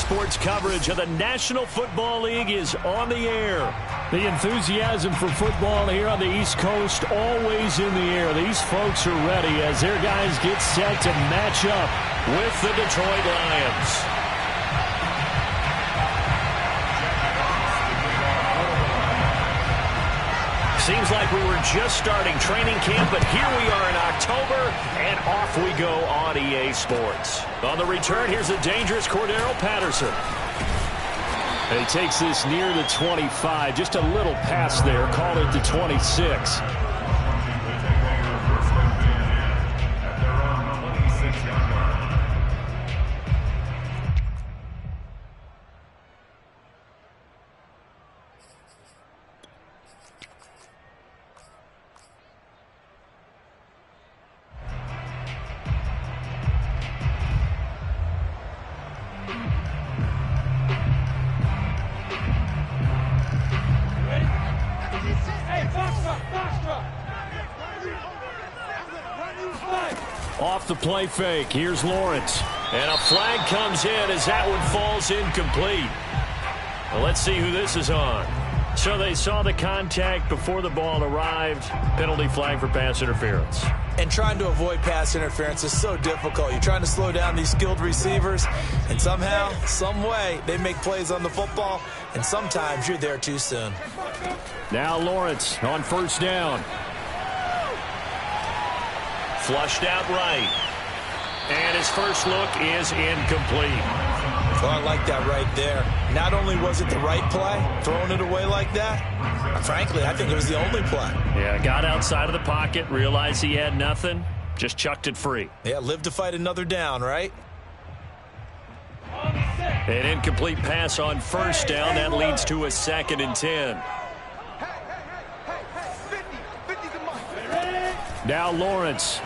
Sports coverage of the National Football League is on the air. The enthusiasm for football here on the East Coast always in the air. These folks are ready as their guys get set to match up with the Detroit Lions. Seems like we were just starting training camp, but here we are in October, and off we go on EA Sports. On the return, here's the dangerous Cordero Patterson. And he takes this near the 25. Just a little pass there. Call it the 26. Off the play fake. Here's Lawrence. And a flag comes in as that one falls incomplete. Well, let's see who this is on. So they saw the contact before the ball arrived. Penalty flag for pass interference. And trying to avoid pass interference is so difficult. You're trying to slow down these skilled receivers, and somehow, some way, they make plays on the football, and sometimes you're there too soon. Now Lawrence on first down. Flushed out right. And his first look is incomplete. Well, I like that right there. Not only was it the right play, throwing it away like that, frankly, I think it was the only play. Yeah, got outside of the pocket, realized he had nothing, just chucked it free. Yeah, live to fight another down, right? An incomplete pass on first down. That leads to a 2nd and 10. Now Lawrence.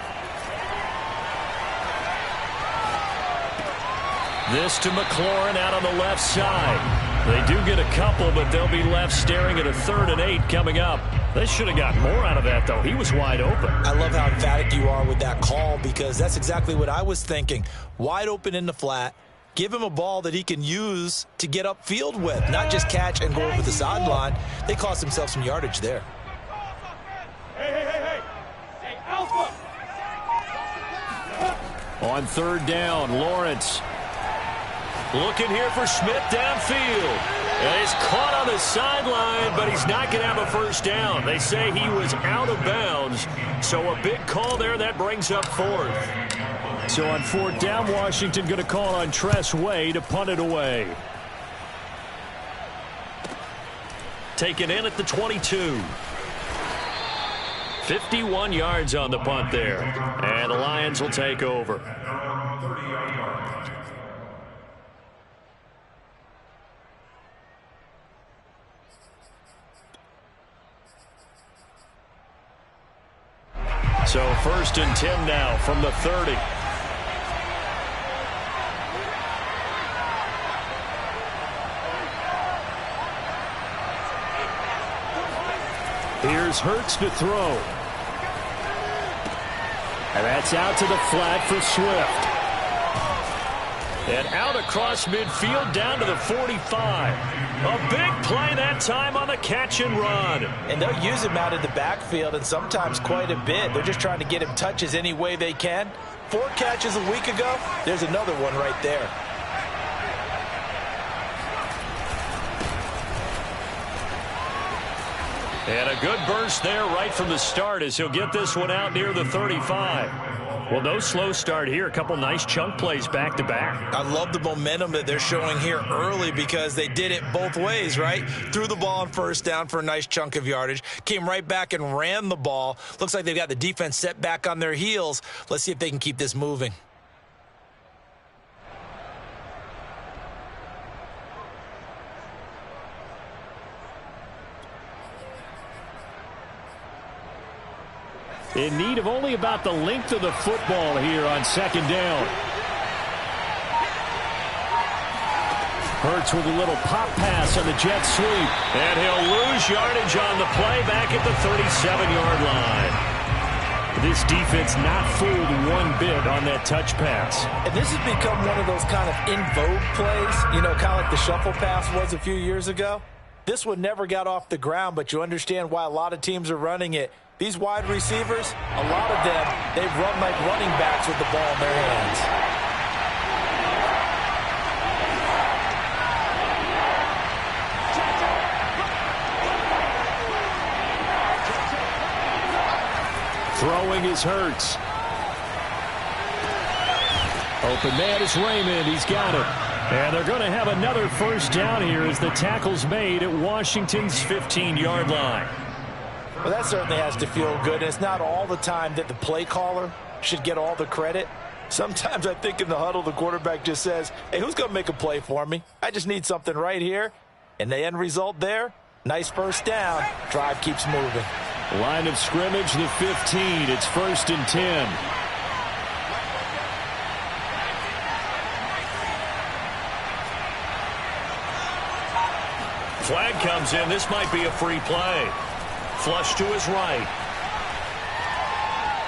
This to McLaurin out on the left side. They do get a couple, but they'll be left staring at a 3rd and 8 coming up. They should have got more out of that, though. He was wide open. I love how emphatic you are with that call because that's exactly what I was thinking. Wide open in the flat. Give him a ball that he can use to get upfield with, not just catch and go over the sideline. They cost themselves some yardage there. Hey, Alpha! On 3rd down, Lawrence. Looking here for Smith downfield. And he's caught on the sideline, but he's not going to have a first down. They say he was out of bounds. So a big call there that brings up 4th. So on 4th down, Washington going to call on Tress Way to punt it away. Taken in at the 22. 51 yards on the punt there. And the Lions will take over. So 1st and 10 now from the 30. Here's Hurts to throw. And that's out to the flat for Swift. And out across midfield down to the 45. A big play that time on the catch and run. And they'll use him out in the backfield and sometimes quite a bit. They're just trying to get him touches any way they can. 4 catches a week ago. There's another one right there. And a good burst there right from the start as he'll get this one out near the 35. Well, no slow start here. A couple nice chunk plays back-to-back. I love the momentum that they're showing here early because they did it both ways, right? Threw the ball on first down for a nice chunk of yardage. Came right back and ran the ball. Looks like they've got the defense set back on their heels. Let's see if they can keep this moving. In need of only about the length of the football here on 2nd down. Hurts with a little pop pass on the jet sweep. And he'll lose yardage on the play back at the 37-yard line. This defense not fooled one bit on that touch pass. And this has become one of those kind of in vogue plays, you know, kind of like the shuffle pass was a few years ago. This one never got off the ground, but you understand why a lot of teams are running it. These wide receivers, a lot of them, they've run like running backs with the ball in their hands. Throwing is Hurts. Open man is Raymond. He's got it. And they're going to have another first down here as the tackle's made at Washington's 15-yard line. Well, that certainly has to feel good. It's not all the time that the play caller should get all the credit. Sometimes I think in the huddle, the quarterback just says, hey, who's going to make a play for me? I just need something right here. And the end result there, nice first down. Drive keeps moving. Line of scrimmage, the 15. It's 1st and 10. Flag comes in. This might be a free play. Flush to his right.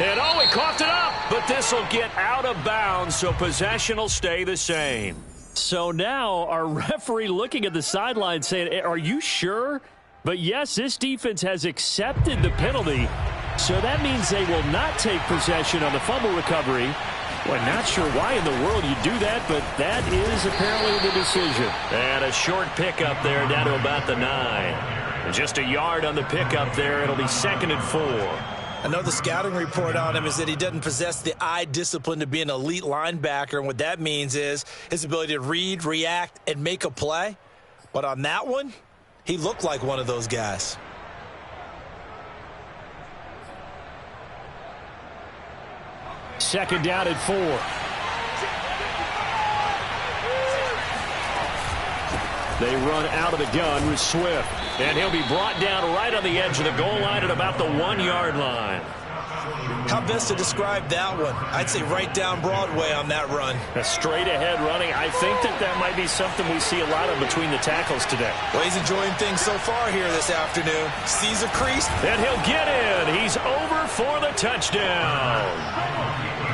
And oh, he coughed it up. But this will get out of bounds, so possession will stay the same. So now our referee looking at the sideline saying, are you sure? But yes, this defense has accepted the penalty, so that means they will not take possession on the fumble recovery. Well, not sure why in the world you do that, but that is apparently the decision. And a short pickup there down to about the 9. And just a yard on the pickup there. It'll be 2nd and 4. I know the scouting report on him is that he doesn't possess the eye discipline to be an elite linebacker, and what that means is his ability to read, react, and make a play. But on that one, he looked like one of those guys. Second down at 4. They run out of the gun with Swift. And he'll be brought down right on the edge of the goal line at about the 1-yard line. How best to describe that one? I'd say right down Broadway on that run. A straight ahead running. I think that might be something we see a lot of between the tackles today. Well, he's enjoying things so far here this afternoon. Sees a crease. And he'll get in. He's over for the touchdown.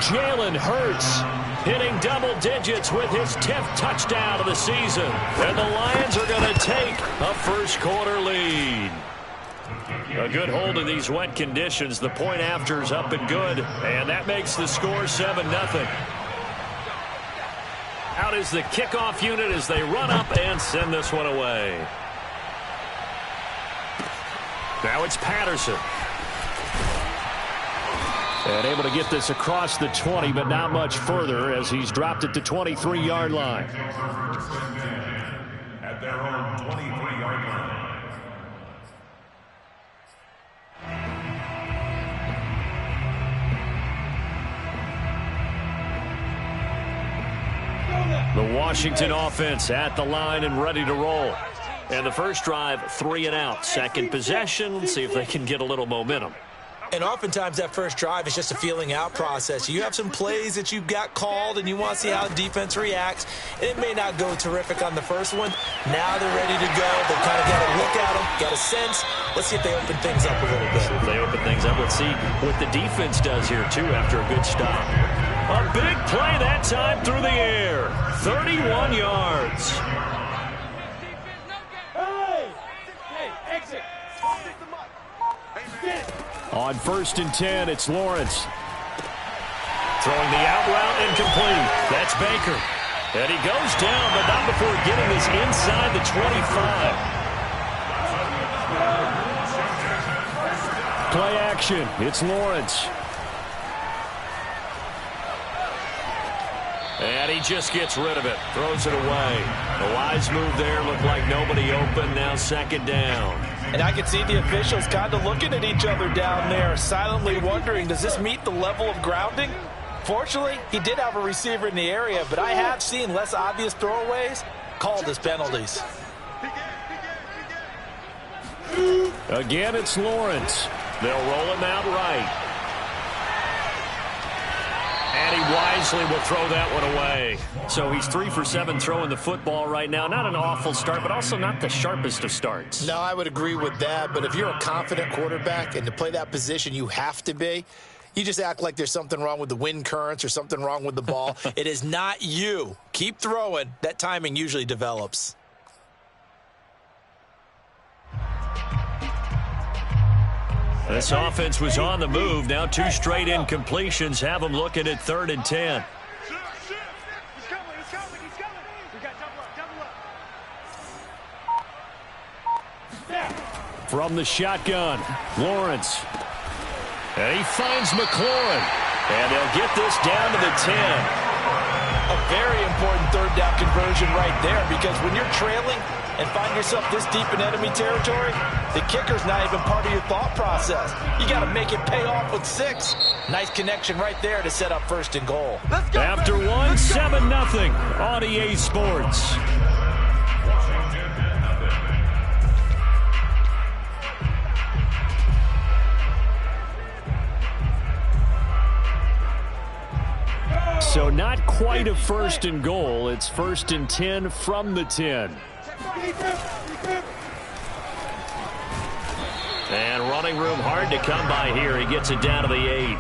Jalen Hurts hitting double digits with his 10th touchdown of the season. And the Lions are going to take a first-quarter lead. A good hold of these wet conditions. The point after's up and good. And that makes the score 7-0. Out is the kickoff unit as they run up and send this one away. Now it's Patterson. And able to get this across the 20, but not much further as he's dropped it to 23-yard line. At their own 23-yard line. The Washington offense at the line and ready to roll. And the first drive, 3 and out. Second possession, see if they can get a little momentum. And oftentimes that first drive is just a feeling out process. You have some plays that you've got called and you want to see how the defense reacts. It may not go terrific on the first one. Now they're ready to go. They kind of got to look at them, got a sense. Let's see if they open things up a little bit. If they open things up, let's see what the defense does here, too, after a good stop. A big play that time through the air. 31 yards. On 1st and 10, it's Lawrence. Throwing the out route incomplete. That's Baker. And he goes down, but not before getting this inside the 25. Play action. It's Lawrence. And he just gets rid of it. Throws it away. A wise move there. Looked like nobody open. Now 2nd down. And I can see the officials kind of looking at each other down there, silently wondering, does this meet the level of grounding? Fortunately, he did have a receiver in the area, but I have seen less obvious throwaways called as penalties. Again, it's Lawrence. They'll roll him out right. And he wisely will throw that one away. So he's 3 for 7 throwing the football right now. Not an awful start, but also not the sharpest of starts. No, I would agree with that. But if you're a confident quarterback and to play that position, you have to be. You just act like there's something wrong with the wind currents or something wrong with the ball. It is not you. Keep throwing. That timing usually develops. This offense was on the move. Now 2 straight incompletions have them looking at 3rd and 10. From the shotgun, Lawrence. And he finds McLaurin. And they'll get this down to the 10. A very important 3rd down conversion right there, because when you're trailing and find yourself this deep in enemy territory, the kicker's not even part of your thought process. You got to make it pay off with 6. Nice connection right there to set up 1st and goal. After 1, 7-0 on EA Sports. So not quite a 1st and goal. It's 1st and 10 from the 10. And running room hard to come by here. He gets it down to the 8.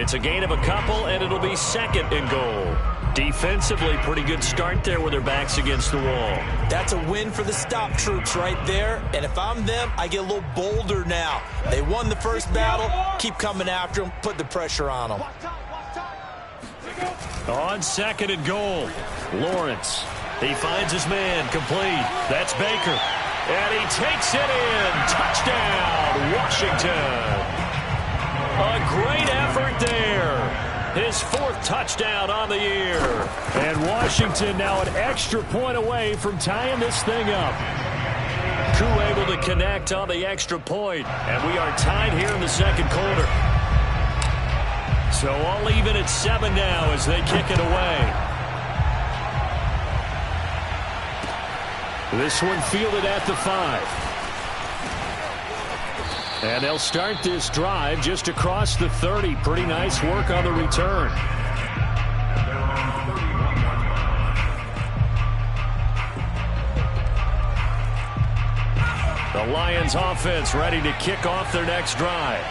It's a gain of a couple, and it'll be 2nd and goal. Defensively, pretty good start there with their backs against the wall. That's a win for the stop troops right there. And if I'm them, I get a little bolder now. They won the first battle. Keep coming after them. Put the pressure on them. On 2nd and goal, Lawrence. He finds his man, complete. That's Baker. And he takes it in. Touchdown, Washington. A great effort there. His 4th touchdown on the year. And Washington now an extra point away from tying this thing up. Koo able to connect on the extra point. And we are tied here in the 2nd quarter. So all even at 7 now as they kick it away. This one fielded at the 5. And they'll start this drive just across the 30. Pretty nice work on the return. The Lions offense ready to kick off their next drive.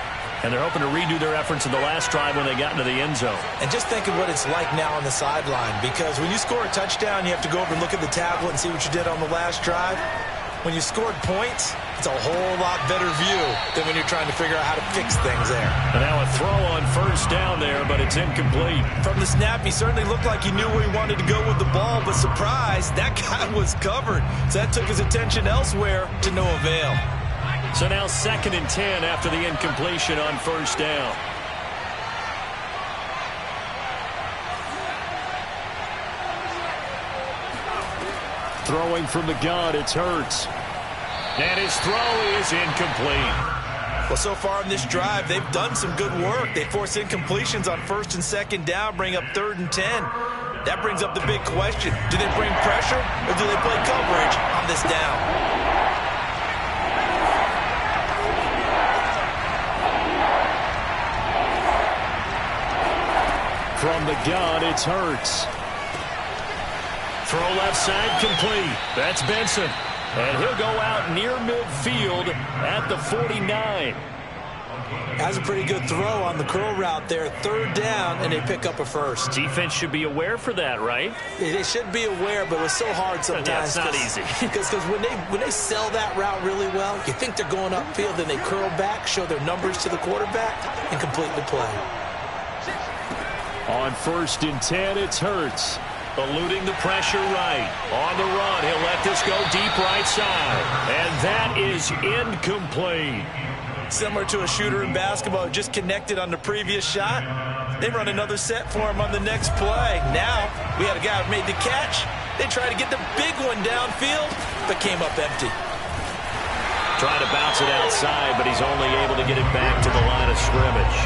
And they're hoping to redo their efforts in the last drive when they got into the end zone. And just think of what it's like now on the sideline, because when you score a touchdown, you have to go over and look at the tablet and see what you did on the last drive. When you scored points, it's a whole lot better view than when you're trying to figure out how to fix things there. And now a throw on 1st down there, but it's incomplete. From the snap, he certainly looked like he knew where he wanted to go with the ball, but surprise, that guy was covered. So that took his attention elsewhere to no avail. So now 2nd and 10 after the incompletion on 1st down. Throwing from the gun, it's Hurts. And his throw is incomplete. Well, so far in this drive, they've done some good work. They force incompletions on 1st and 2nd down, bring up 3rd and 10. That brings up the big question. Do they bring pressure or do they play coverage on this down? From the gun, it's Hurts. Throw left side complete. That's Benson. And he'll go out near midfield at the 49. Has a pretty good throw on the curl route there. 3rd down, and they pick up a 1st. Defense should be aware for that, right? They should be aware, but it's so hard sometimes. Yeah, it's not easy. Because when they sell that route really well, you think they're going upfield, then they curl back, show their numbers to the quarterback, and complete the play. On 1st and 10, it's Hurts. Eluding the pressure right. On the run, he'll let this go deep right side. And that is incomplete. Similar to a shooter in basketball who just connected on the previous shot. They run another set for him on the next play. Now, we had a guy who made the catch. They tried to get the big one downfield, but came up empty. Trying to bounce it outside, but he's only able to get it back to the line of scrimmage.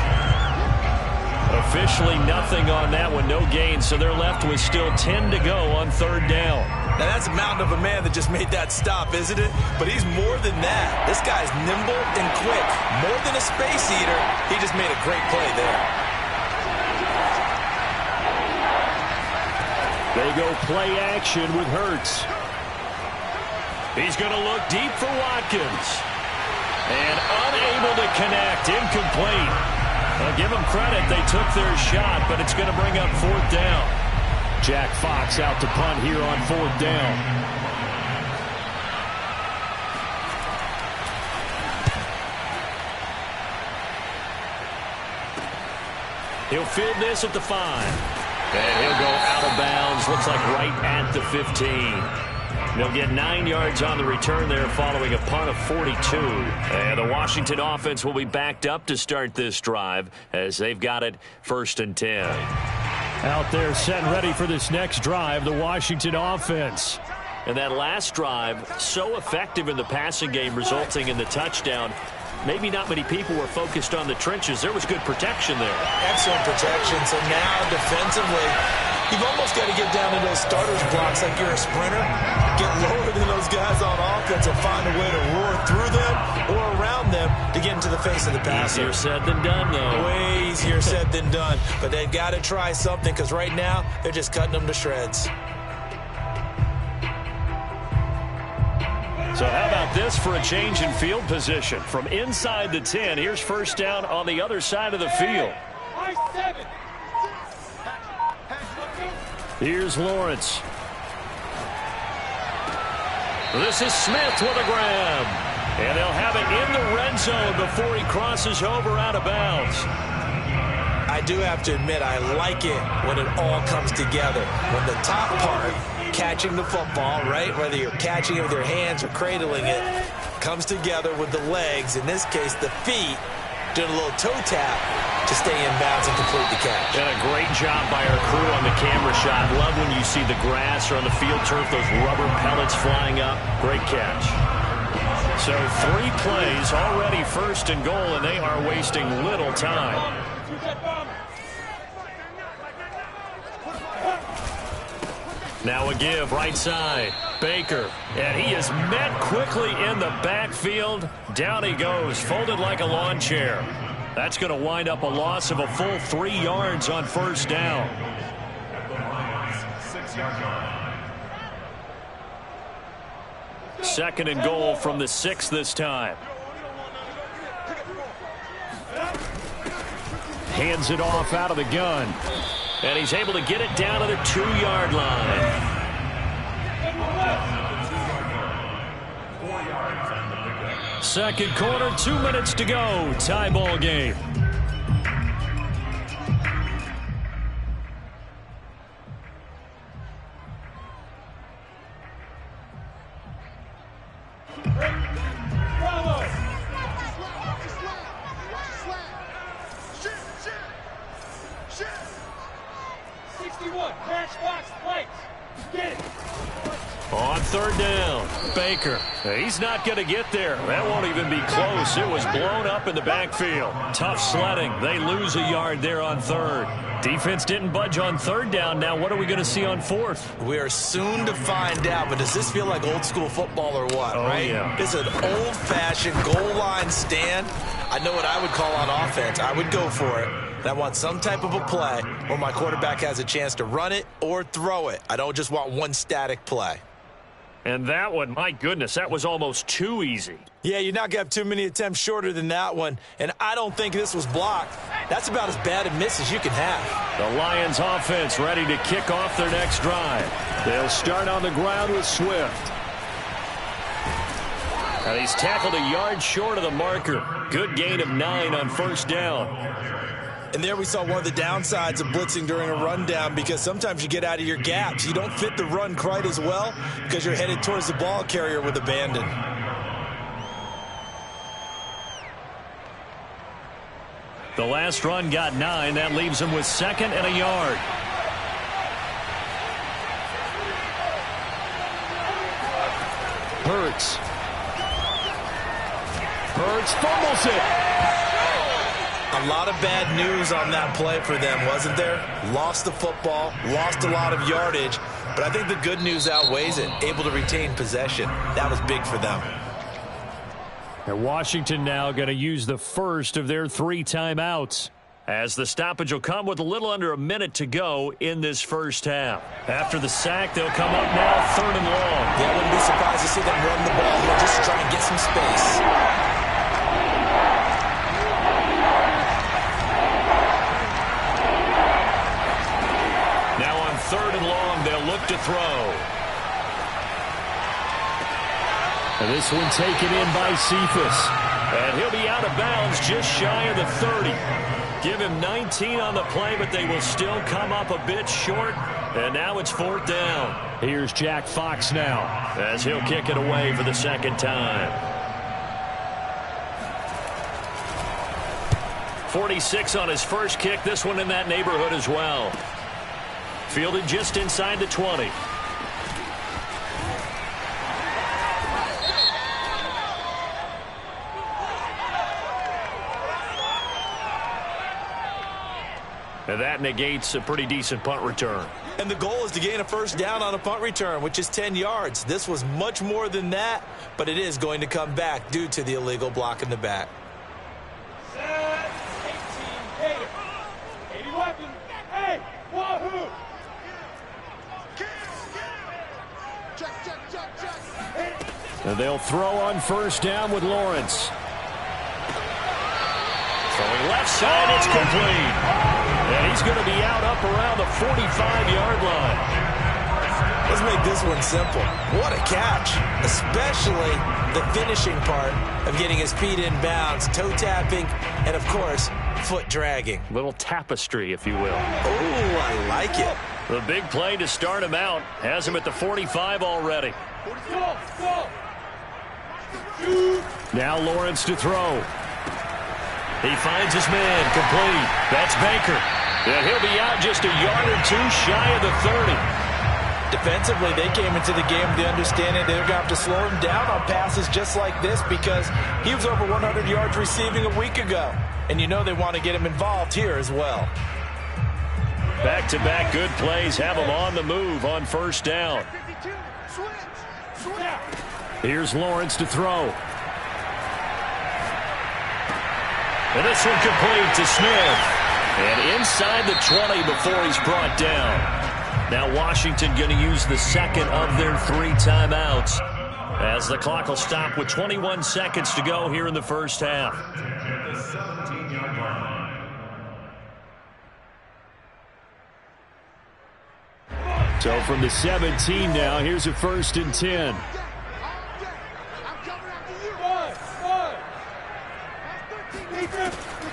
Officially nothing on that one, no gain, so they're left with still 10 to go on 3rd down. Now, that's a mountain of a man that just made that stop, isn't it? But he's more than that. This guy's nimble and quick. More than a space eater, he just made a great play there. They go play action with Hurts. He's going to look deep for Watkins. And unable to connect, incomplete. Well, give them credit. They took their shot, but it's going to bring up fourth down. Jack Fox out to punt here on fourth down. He'll field this at the 5. And he'll go out of bounds. Looks like right at the 15. They'll get 9 yards on the return there following a punt of 42. And the Washington offense will be backed up to start this drive as they've got it 1st and 10. Out there set and ready for this next drive, the Washington offense. And that last drive, so effective in the passing game, resulting in the touchdown. Maybe not many people were focused on the trenches. There was good protection there. Excellent protection. So now defensively, you've almost got to get down to those starters blocks like you're a sprinter. Get lower than those guys on offense and find a way to roar through them or around them to get into the face of the passer. Easier said than done, though. Way easier said than done. But they've got to try something because right now they're just cutting them to shreds. So how about this for a change in field position? From inside the 10, here's first down on the other side of the field. Here's Lawrence. This is Smith with a grab. And they'll have it in the red zone before he crosses over out of bounds. I do have to admit, I like it when it all comes together. When the top part, catching the football, right, whether you're catching it with your hands or cradling it, comes together with the legs, in this case the feet, doing a little toe tap to stay in bounds and complete the catch. And a great job by our crew on the camera shot. Love when you see the grass or on the field turf, those rubber pellets flying up. Great catch. So 3 plays already 1st and goal, and they are wasting little time. Now a give right side. Baker. And he is met quickly in the backfield. Down he goes, folded like a lawn chair. That's going to wind up a loss of a full 3 yards on first down. 6-yard line. 2nd and goal from the 6 this time. Hands it off out of the gun. And he's able to get it down to the 2-yard line. 4 yards on the pickup. 2nd quarter, 2 minutes to go. Tie ball game. On 3rd down, Baker. He's not going to get there. That won't even be close. It was blown up in the backfield. Tough sledding. They lose a yard there on 3rd. Defense didn't budge on 3rd down. Now what are we going to see on 4th? We are soon to find out, but does this feel like old school football or what, right? Yeah. It's an old-fashioned goal line stand. I know what I would call on offense. I would go for it. And I want some type of a play where my quarterback has a chance to run it or throw it. I don't just want one static play. And that one, my goodness, that was almost too easy. Yeah, you're not going to have too many attempts shorter than that one. And I don't think this was blocked. That's about as bad a miss as you can have. The Lions offense ready to kick off their next drive. They'll start on the ground with Swift. And he's tackled a yard short of the marker. Good gain of 9 on first down. And there we saw one of the downsides of blitzing during a rundown, because sometimes you get out of your gaps. You don't fit the run quite as well because you're headed towards the ball carrier with abandon. The last run got 9. That leaves him with 2nd and a yard. Hurts fumbles it. A lot of bad news on that play for them, wasn't there? Lost the football, lost a lot of yardage, but I think the good news outweighs it. Able to retain possession. That was big for them. And Washington now going to use the first of their 3 timeouts, as the stoppage will come with a little under a minute to go in this first half. After the sack, they'll come up now 3rd and long. Yeah, I wouldn't be surprised to see them run the ball here just to try and get some space. look to throw. And this one taken in by Cephas. And he'll be out of bounds just shy of the 30. Give him 19 on the play, but they will still come up a bit short. And now it's 4th down. Here's Jack Fox now, as he'll kick it away for the second time. 46 on his first kick. This one in that neighborhood as well. Fielded just inside the 20. And that negates a pretty decent punt return. And the goal is to gain a first down on a punt return, which is 10 yards. This was much more than that, but it is going to come back due to the illegal block in the back. Set 18 Gator. 80 weapon. Hey, wahoo! and they'll throw on first down with Lawrence. Throwing left side, it's complete. And he's going to be out up around the 45-yard line. Let's make this one simple. What a catch, especially the finishing part of getting his feet in bounds, toe tapping, and, of course, foot dragging. Little tapestry, if you will. Oh, I like it. The big play to start him out has him at the 45 already. Now Lawrence to throw. He finds his man, complete. That's Baker. And he'll be out just a yard or two shy of the 30. Defensively, they came into the game with the understanding they're going to have to slow him down on passes just like this because he was over 100 yards receiving a week ago. And you know they want to get him involved here as well. Back-to-back good plays have him on the move on first down. Here's Lawrence to throw. And this one complete to Smith. And inside the 20 before he's brought down. Now Washington going to use the second of their 3 timeouts as the clock will stop with 21 seconds to go here in the first half. So from the 17 now, here's a 1st and 10.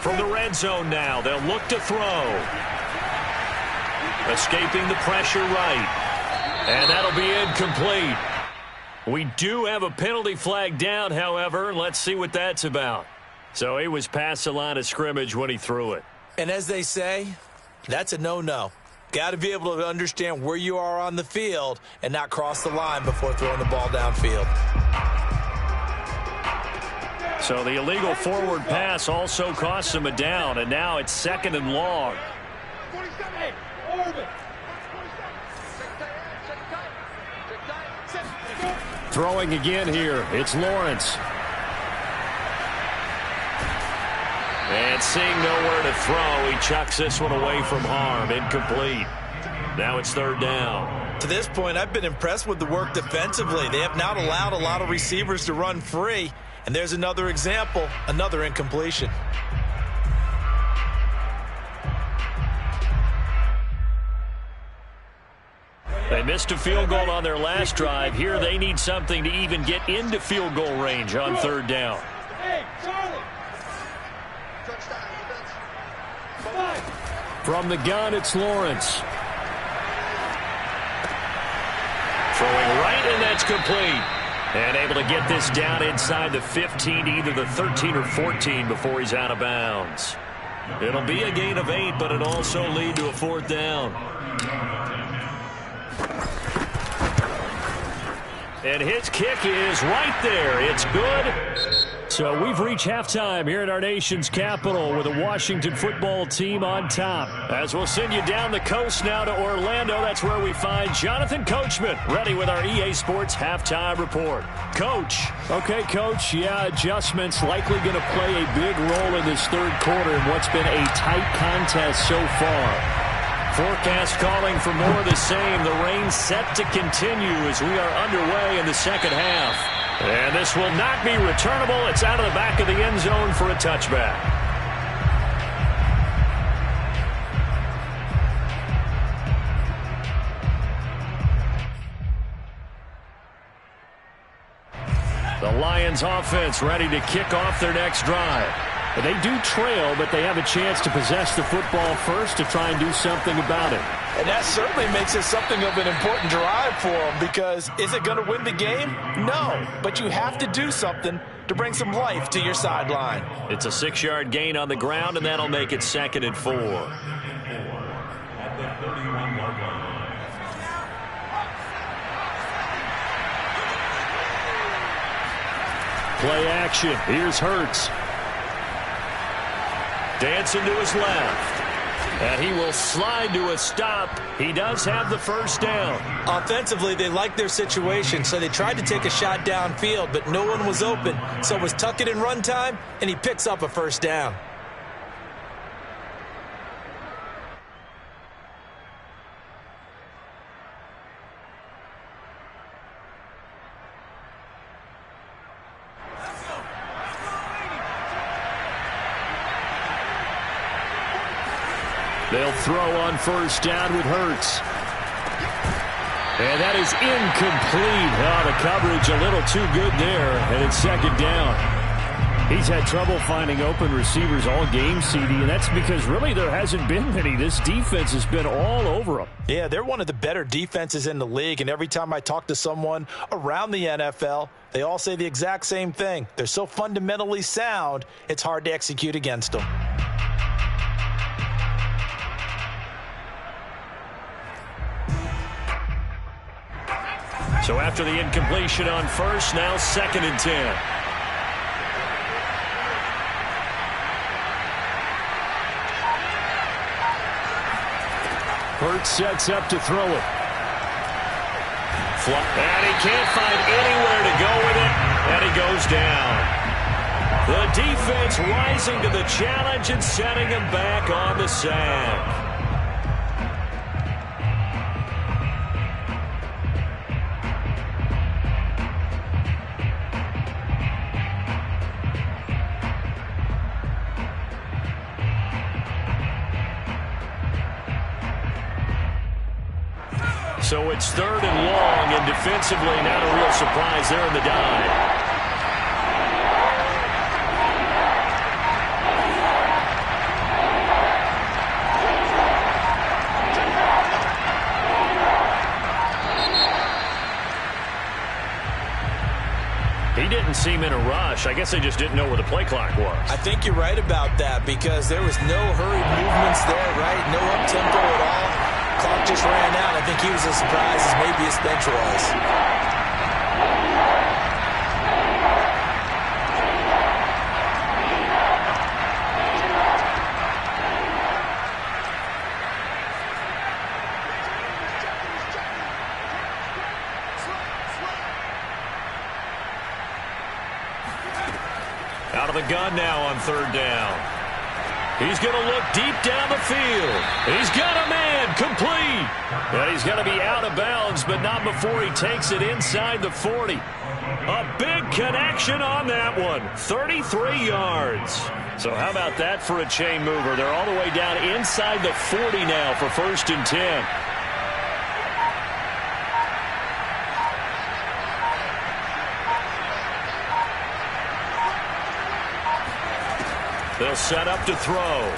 From the red zone now, they'll look to throw. Escaping the pressure right. And that'll be incomplete. We do have a penalty flag down, however. Let's see what that's about. So he was past the line of scrimmage when he threw it. And as they say, that's a no-no. Got to be able to understand where you are on the field and not cross the line before throwing the ball downfield. So the illegal forward pass also costs him a down, and now it's 2nd and long. Throwing again here, it's Lawrence. And seeing nowhere to throw, he chucks this one away from harm. Incomplete. Now it's 3rd down. To this point, I've been impressed with the work defensively. They have not allowed a lot of receivers to run free. And there's another example, another incompletion. They missed a field goal on their last drive. Here they need something to even get into field goal range on 3rd down. From the gun, it's Lawrence. Throwing right, and that's complete. And able to get this down inside the 15 to either the 13 or 14 before he's out of bounds. It'll be a gain of 8, but it'll also lead to a 4th down. And his kick is right there. It's good. So we've reached halftime here at our nation's capital with the Washington football team on top. As we'll send you down the coast now to Orlando, that's where we find Jonathan Coachman ready with our EA Sports halftime report. Coach. Okay, Coach, yeah, adjustments likely going to play a big role in this 3rd quarter in what's been a tight contest so far. Forecast calling for more of the same. The rain set to continue as we are underway in the 2nd half. And this will not be returnable. It's out of the back of the end zone for a touchback. The Lions offense ready to kick off their next drive. They do trail, but they have a chance to possess the football first to try and do something about it. And that certainly makes it something of an important drive for them, because is it going to win the game? No, but you have to do something to bring some life to your sideline. It's a 6-yard gain on the ground, and that'll make it 2nd and 4. At the 31-yard line. Play action. Here's Hurts. Dancing to his left. And he will slide to a stop. He does have the first down. Offensively, they liked their situation, so they tried to take a shot downfield, but no one was open. So it was tuck it in run time, and he picks up a first down. They'll throw on first down with Hurts. And that is incomplete. Oh, the coverage a little too good there, and it's 2nd down. He's had trouble finding open receivers all game, CD, and that's because really there hasn't been many. This defense has been all over them. Yeah, they're one of the better defenses in the league, and every time I talk to someone around the NFL, they all say the exact same thing. They're so fundamentally sound, it's hard to execute against them. So after the incompletion on first, now 2nd and 10. Hurts sets up to throw it. And he can't find anywhere to go with it, and he goes down. The defense rising to the challenge and setting him back on the sack. So it's 3rd and long, and defensively not a real surprise there in the dive. He didn't seem in a rush. I guess they just didn't know where the play clock was. I think you're right about that, because there was no hurried movements there, right? No up-tempo at all. Clock just ran out. I think he was as surprised as maybe his bench was. Out of the gun now on 3rd down. He's going to look deep down the field. He's got a man, complete. And he's going to be out of bounds, but not before he takes it inside the 40. A big connection on that one. 33 yards. So how about that for a chain mover? They're all the way down inside the 40 now for 1st and 10. They'll set up to throw.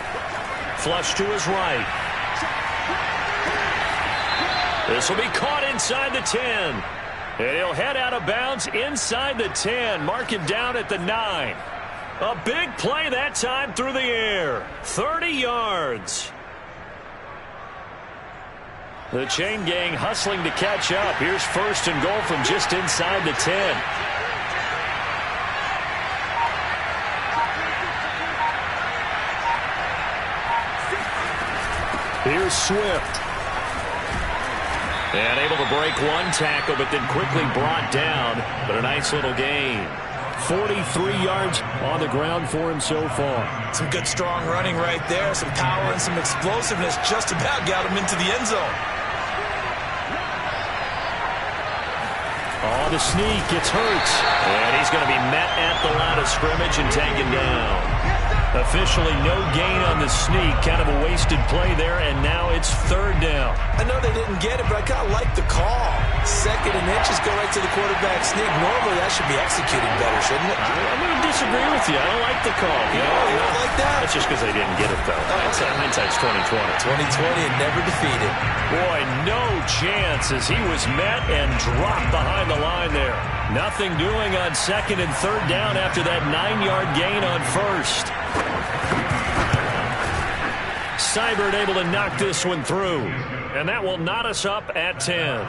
Flush to his right. This will be caught inside the 10. And he'll head out of bounds inside the 10. Mark him down at the 9. A big play that time through the air. 30 yards. The chain gang hustling to catch up. Here's 1st and goal from just inside the 10. Here's Swift. And able to break one tackle, but then quickly brought down. But a nice little gain. 43 yards on the ground for him so far. Some good, strong running right there. Some power and some explosiveness just about got him into the end zone. Oh, the sneak. It's Hurts. And he's going to be met at the line of scrimmage and taken down. Officially no gain on the sneak. Kind of a wasted play there, and now it's third down. I know they didn't get it, but I kind of like the call. Second and inches go right to the quarterback sneak. Normally that should be executed better, shouldn't it? I'm going to disagree with you. I don't like the call. You don't like that? That's just because they didn't get it, though. Hindsight's 2020. 2020 and never defeated. Boy, no chance as he was met and dropped behind the line there. Nothing doing on second and third down after that 9-yard gain on first. Seibert able to knock this one through. And that will knot us up at 10.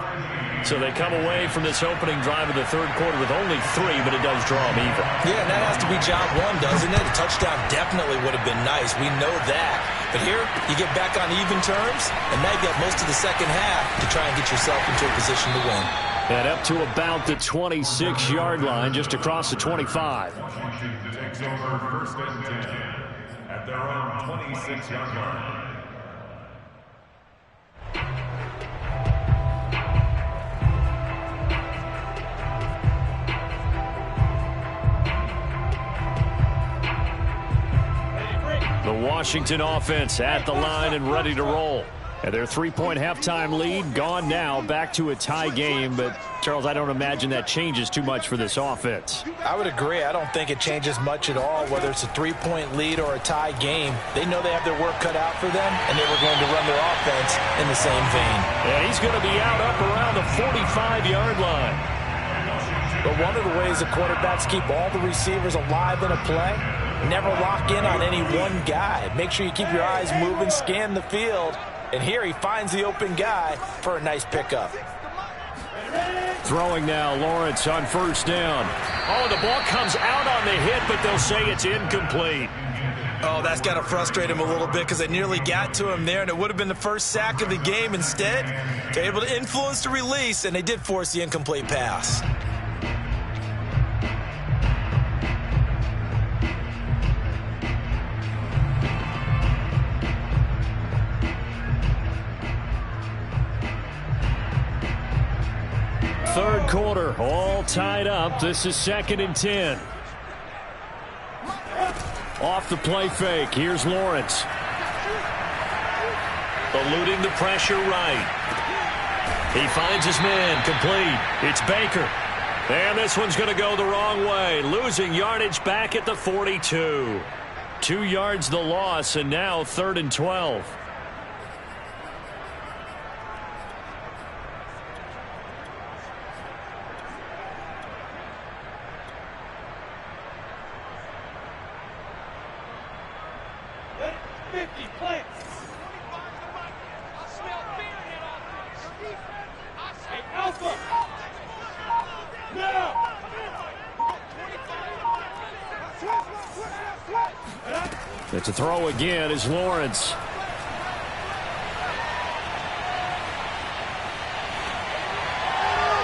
So they come away from this opening drive of the third quarter with only 3, but it does draw them even. Yeah, and that has to be job one, doesn't it? A touchdown definitely would have been nice. We know that. But here, you get back on even terms, and now you got most of the second half to try and get yourself into a position to win. And up to about the 26-yard line, just across the 25. Washington takes over first and 10 at their own 26-yard line. The Washington offense at the line and ready to roll. And their 3-point halftime lead gone now, back to a tie game. But, Charles, I don't imagine that changes too much for this offense. I would agree. I don't think it changes much at all, whether it's a 3-point lead or a tie game. They know they have their work cut out for them, and they were going to run their offense in the same vein. And he's going to be out up around the 45-yard line. But one of the ways the quarterbacks keep all the receivers alive in a play, never lock in on any one guy. Make sure you keep your eyes moving, scan the field. And here he finds the open guy for a nice pickup. Throwing now, Lawrence on first down. Oh, the ball comes out on the hit, but they'll say it's incomplete. Oh, that's got to frustrate him a little bit because they nearly got to him there, and it would have been the first sack of the game. Instead, they're able to influence the release, and they did force the incomplete pass. Third quarter, all tied up. This is 2nd and 10. Off the play fake. Here's Lawrence. Eluding the pressure right. He finds his man. Complete. It's Baker. And this one's going to go the wrong way. Losing yardage back at the 42. 2 yards the loss, and now 3rd and 12. To throw again is Lawrence.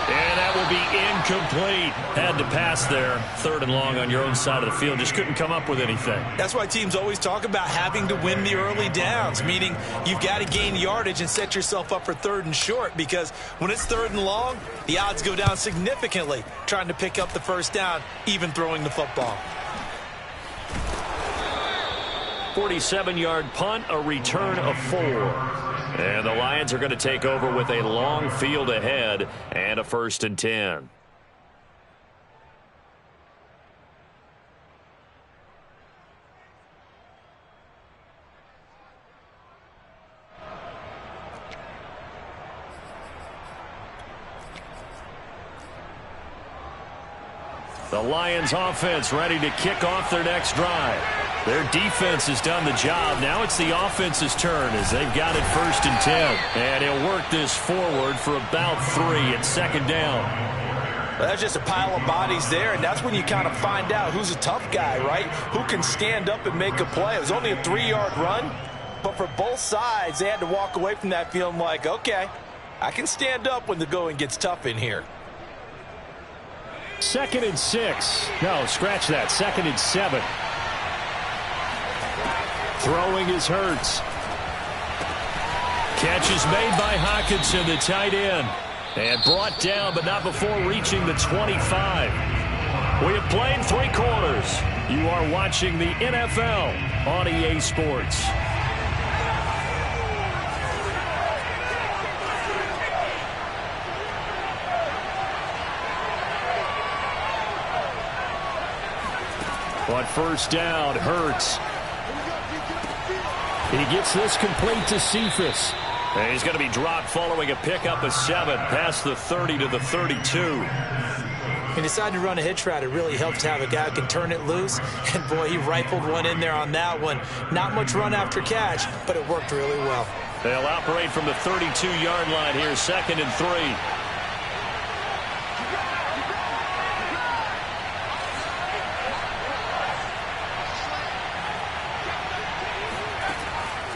And that will be incomplete. Had to pass there. 3rd and long on your own side of the field. Just couldn't come up with anything. That's why teams always talk about having to win the early downs, meaning you've got to gain yardage and set yourself up for 3rd and short, because when it's 3rd and long, the odds go down significantly trying to pick up the first down, even throwing the football. 47-yard punt, a return of 4. And the Lions are going to take over with a long field ahead and a 1st and 10. The Lions offense ready to kick off their next drive. Their defense has done the job. Now it's the offense's turn as they've got it 1st and 10. And he'll work this forward for about 3 at 2nd down. Well, that's just a pile of bodies there, and that's when you kind of find out who's a tough guy, right? Who can stand up and make a play. It was only a 3-yard run, but for both sides, they had to walk away from that feeling like, okay, I can stand up when the going gets tough in here. 2nd and 6. No, scratch that. 2nd and 7. Throwing is Hurts. Catch is made by Hockenson, the tight end. And brought down, but not before reaching the 25. We have played 3 quarters. You are watching the NFL on EA Sports. On first down, Hurts. He gets this complete to Cephas. And he's going to be dropped following a pickup of 7 past the 30 to the 32. He decided to run a hitch route. It really helps to have a guy who can turn it loose. And, boy, he rifled one in there on that one. Not much run after catch, but it worked really well. They'll operate from the 32-yard line here, 2nd and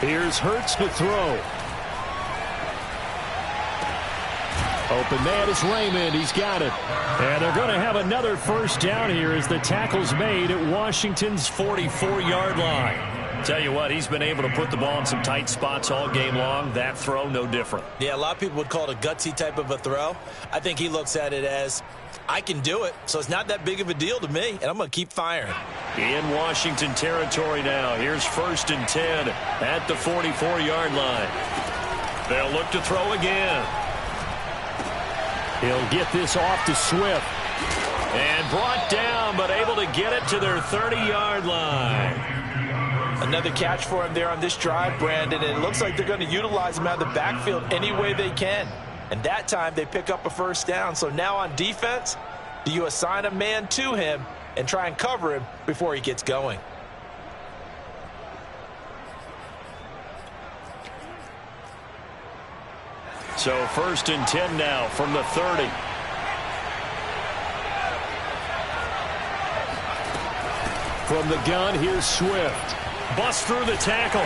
3. Here's Hurts to throw. Open man is Raymond. He's got it. And they're going to have another first down here as the tackle's made at Washington's 44-yard line. Tell you what, he's been able to put the ball in some tight spots all game long. That throw, no different. Yeah, a lot of people would call it a gutsy type of a throw. I think he looks at it as, I can do it, so it's not that big of a deal to me, and I'm going to keep firing. In Washington territory now. Here's 1st and 10 at the 44-yard line. They'll look to throw again. He'll get this off to Swift. And brought down, but able to get it to their 30-yard line. Another catch for him there on this drive, Brandon, and it looks like they're going to utilize him out of the backfield any way they can. And that time they pick up a first down. So now on defense, do you assign a man to him and try and cover him before he gets going? So 1st and 10 now from the 30. From the gun, here's Swift. Bust through the tackle.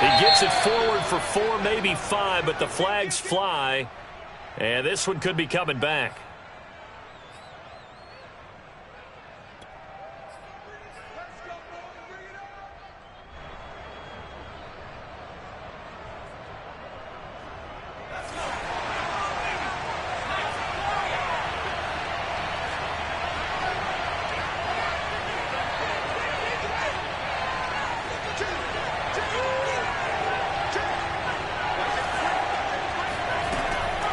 He gets it forward for 4, maybe 5, but the flags fly. And this one could be coming back.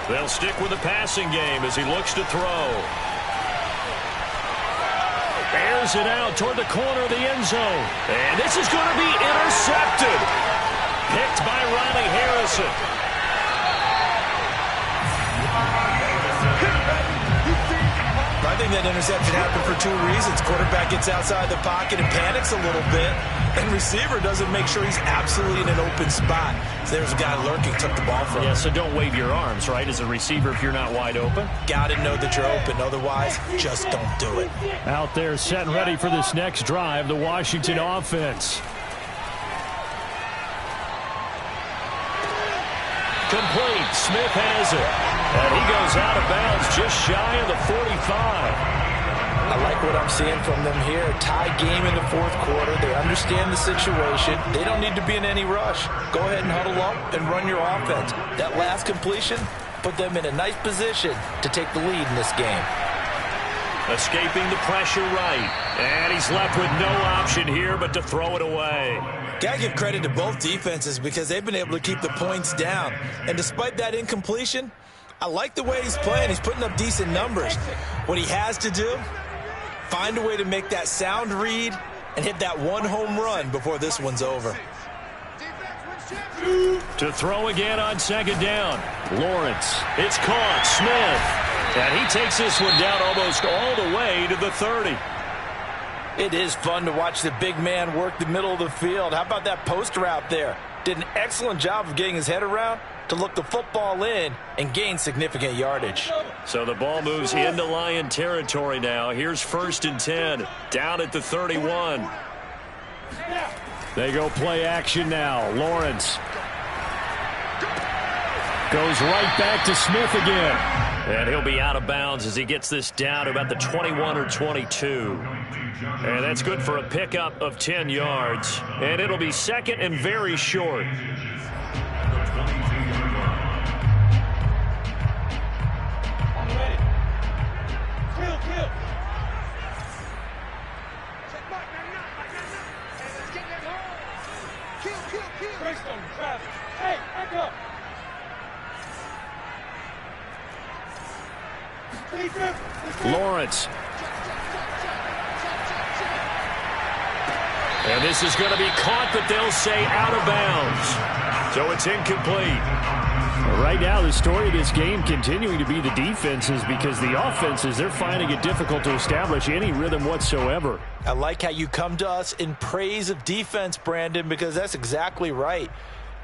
They'll stick with the passing game as he looks to throw. Airs it out toward the corner of the end zone. And this is going to be intercepted. Picked by Riley Harrison. I think that interception happened for 2 reasons. Quarterback gets outside the pocket and panics a little bit, and receiver doesn't make sure he's absolutely in an open spot. So there's a guy lurking, took the ball from him. Yeah, so don't wave your arms, right, as a receiver if you're not wide open. Got to know that you're open. Otherwise, just don't do it. Out there set and ready for this next drive, the Washington offense. Complete. Smith has it. And he goes out of bounds just shy of the 45. I like what I'm seeing from them here. Tie game in the 4th quarter. They understand the situation. They don't need to be in any rush. Go ahead and huddle up and run your offense. That last completion put them in a nice position to take the lead in this game. Escaping the pressure right. And he's left with no option here but to throw it away. Got to give credit to both defenses because they've been able to keep the points down. And despite that incompletion, I like the way he's playing. He's putting up decent numbers. What he has to do, find a way to make that sound read and hit that 1 home run before this one's over. To throw again on 2nd down. Lawrence. It's caught. Smith. And he takes this one down almost all the way to the 30. It is fun to watch the big man work the middle of the field. How about that post route there? Did an excellent job of getting his head around to look the football in and gain significant yardage. So the ball moves into Lion territory now. Here's 1st and 10, down at the 31. They go play action now. Lawrence goes right back to Smith again. And he'll be out of bounds as he gets this down to about the 21 or 22. And that's good for a pickup of 10 yards. And it'll be 2nd and very short. Greystone, Travis. Hey, back up. Lawrence. And this is going to be caught, but they'll say out of bounds. So it's incomplete. Right now, the story of this game continuing to be the defenses, because the offenses, they're finding it difficult to establish any rhythm whatsoever. I like how you come to us in praise of defense, Brandon, because that's exactly right.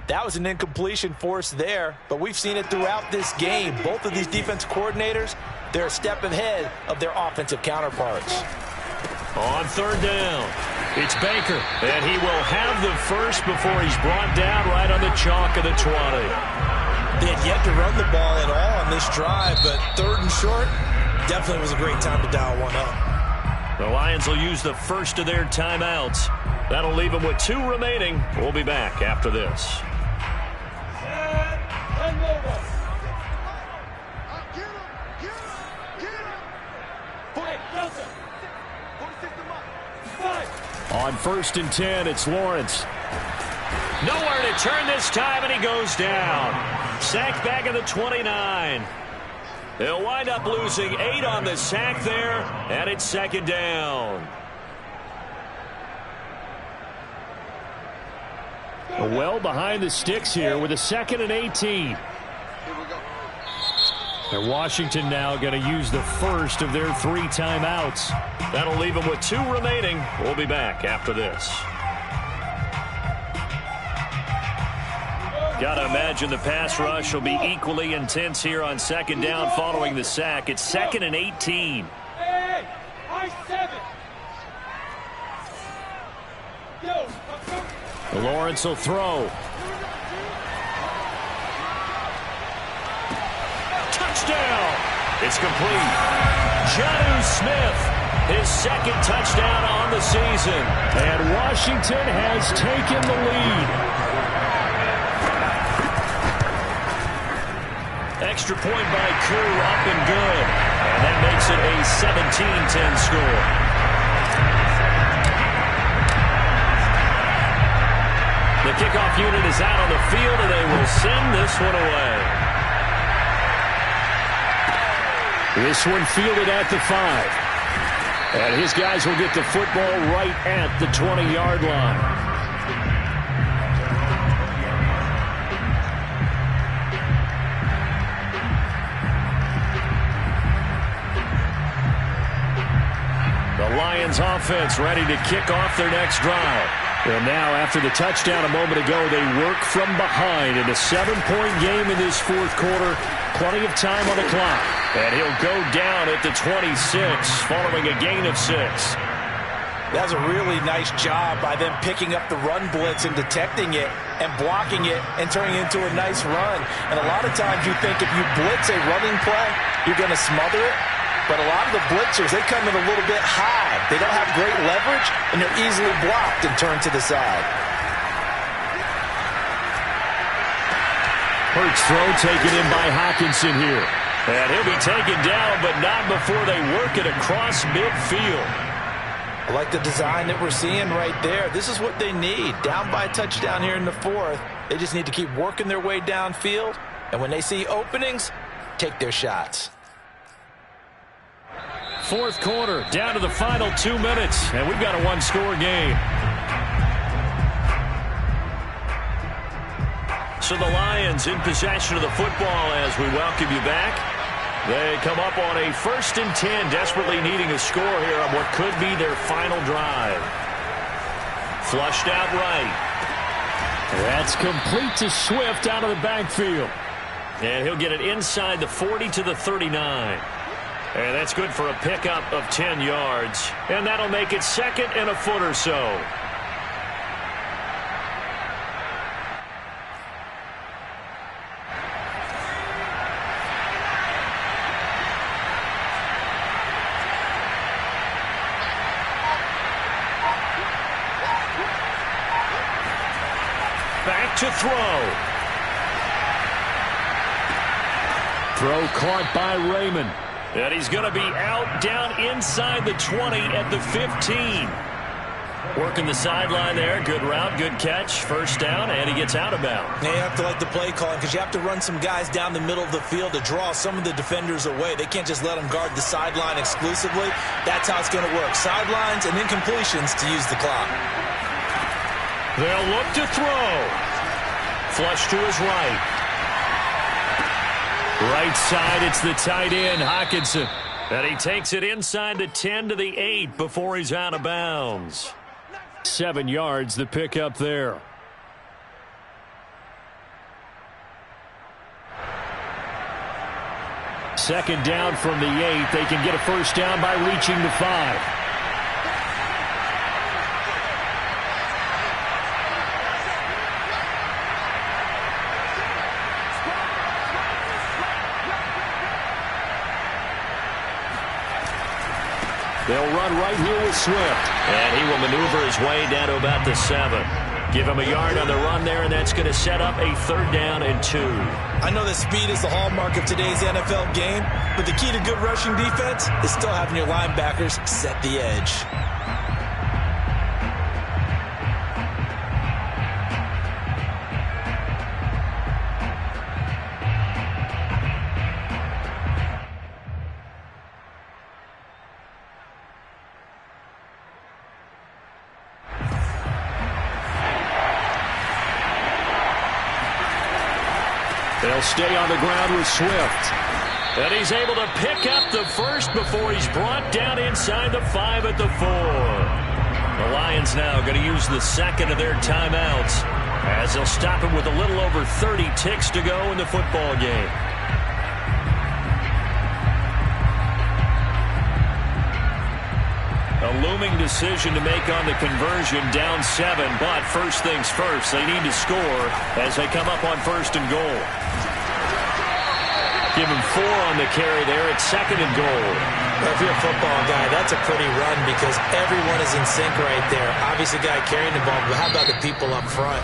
That was an incompletion forced there, but we've seen it throughout this game. Both of these defense coordinators, they're a step ahead of their offensive counterparts. On third down, it's Baker, and he will have the first before he's brought down right on the chalk of the 20. They had yet to run the ball at all on this drive, but third and short definitely was a great time to dial one up. The Lions will use the first of their timeouts. That'll leave them with 2 remaining. We'll be back after this. On 1st and 10, it's Lawrence. Nowhere to turn this time, and he goes down. Sacked back at the 29. They'll wind up losing 8 on the sack there, and it's 2nd down. Well behind the sticks here with a 2nd and 18. And Washington now going to use the first of their 3 timeouts. That'll leave them with 2 remaining. We'll be back after this. Got to imagine the pass rush will be equally intense here on 2nd down following the sack. It's 2nd and 18. Hey, I-7. Lawrence will throw. Touchdown! It's complete. Jonnu Smith, his 2nd touchdown on the season. And Washington has taken the lead. Extra point by Koo, up and good. And that makes it a 17-10 score. The kickoff unit is out on the field, and they will send this one away. This one fielded at the 5. And his guys will get the football right at the 20-yard line. The Lions offense ready to kick off their next drive. And now, after the touchdown a moment ago, they work from behind in a 7-point game in this 4th quarter. Plenty of time on the clock. And he'll go down at the 26, following a gain of 6. That's a really nice job by them picking up the run blitz and detecting it and blocking it and turning it into a nice run. And a lot of times you think if you blitz a running play, you're going to smother it. But a lot of the blitzers, they come in a little bit high. They don't have great leverage, and they're easily blocked and turned to the side. Hurts throw taken in by Hockenson here. And he'll be taken down, but not before they work it across midfield. I like the design that we're seeing right there. This is what they need. Down by a touchdown here in the 4th. They just need to keep working their way downfield. And when they see openings, take their shots. 4th quarter, down to the final 2 minutes, and we've got a 1-score game. So the Lions in possession of the football as we welcome you back. They come up on a 1st and 10, desperately needing a score here on what could be their final drive. Flushed out right. That's complete to Swift out of the backfield. And he'll get it inside the 40 to the 39. And that's good for a pickup of 10 yards. And that'll make it 2nd and a foot or so. Back to throw. Throw caught by Raymond. And he's going to be out down inside the 20 at the 15. Working the sideline there. Good route, good catch. First down, and he gets out of bounds. Now you have to like the play calling because you have to run some guys down the middle of the field to draw some of the defenders away. They can't just let them guard the sideline exclusively. That's how it's going to work. Sidelines and incompletions to use the clock. They'll look to throw. Flush to his right. Right side, it's the tight end, Hockenson. And he takes it inside the 10 to the 8 before he's out of bounds. 7 yards, the pickup there. Second down from the 8. They can get a first down by reaching the 5. They'll run right here with Swift. And he will maneuver his way down to about the 7. Give him a yard on the run there, and that's going to set up a 3rd down and 2. I know that speed is the hallmark of today's NFL game, but the key to good rushing defense is still having your linebackers set the edge. They'll stay on the ground with Swift. And he's able to pick up the first before he's brought down inside the 5 at the 4. The Lions now going to use the second of their timeouts as they'll stop him with a little over 30 ticks to go in the football game. A looming decision to make on the conversion, down 7, but first things first, they need to score as they come up on 1st and goal. Give him 4 on the carry there at 2nd and goal. Well, if you're a football guy, that's a pretty run because everyone is in sync right there. Obviously, the guy carrying the ball, but how about the people up front?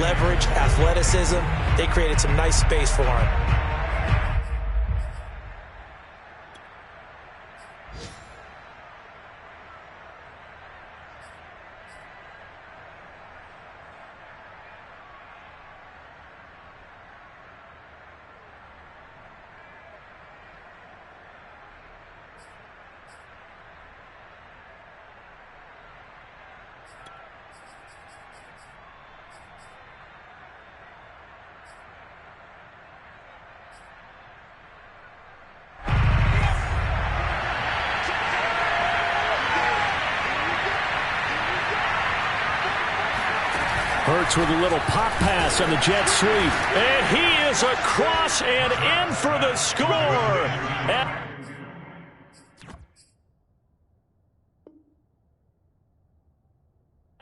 Leverage, athleticism, they created some nice space for him. Hurts with a little pop pass on the jet sweep. And he is across and in for the score.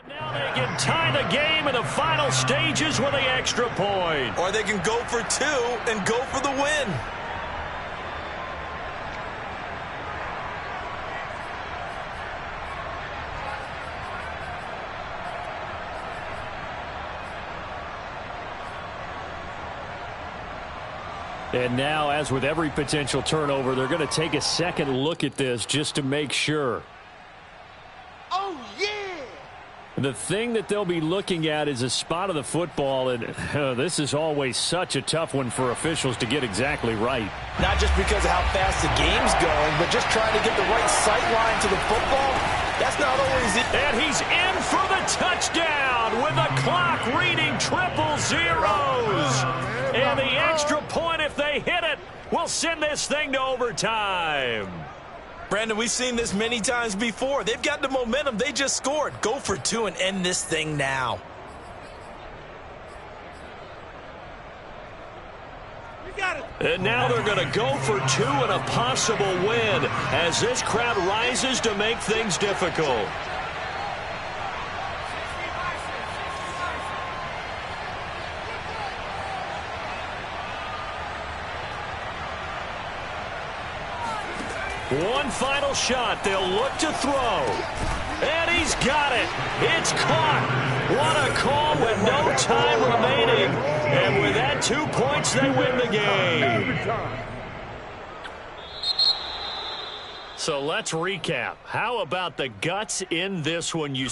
Now they can tie the game in the final stages with the extra point. Or they can go for 2 and go for the win. And now, as with every potential turnover, they're going to take a second look at this just to make sure. Oh, yeah! The thing that they'll be looking at is a spot of the football, and this is always such a tough one for officials to get exactly right. Not just because of how fast the game's going, but just trying to get the right sight line to the football. That's not always it. And he's in for the touchdown with the clock reading 000. And the extra point, if they hit it, will send this thing to overtime. Brandon, we've seen this many times before. They've got the momentum. They just scored. Go for 2 and end this thing now. And now they're going to go for 2 and a possible win as this crowd rises to make things difficult. One final shot. They'll look to throw. And he's got it. It's caught. What a call with no time remaining. And with that 2 points, they win the game. So let's recap. How about the guts in this one? You